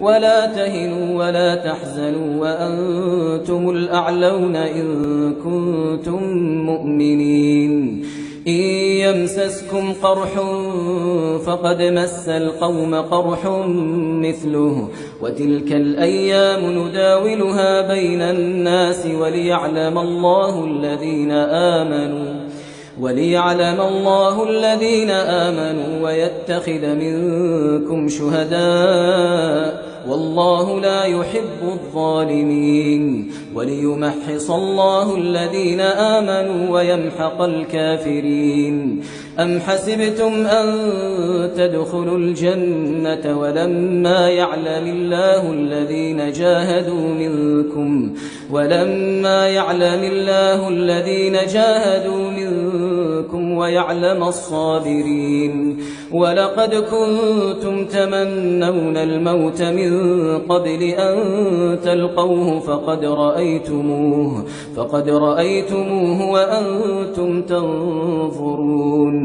ولا تهنوا ولا تحزنوا وأنتم الأعلون إن كنتم مؤمنين إن يمسسكم قرح فقد مس القوم قرح مثله وتلك الأيام نداولها بين الناس وليعلم الله الذين آمنوا ويتخذ منكم شهداء والله لا يحب الظالمين وليمحص الله الذين آمنوا ويمحق الكافرين أم حسبتم أن تدخلوا الجنة ولما يعلم الله الذين جاهدوا منكم ويعلم الصابرين ولقد كنتم تمنون الموت من قبل أن تلقوه فقد رأيتموه وأنتم تنظرون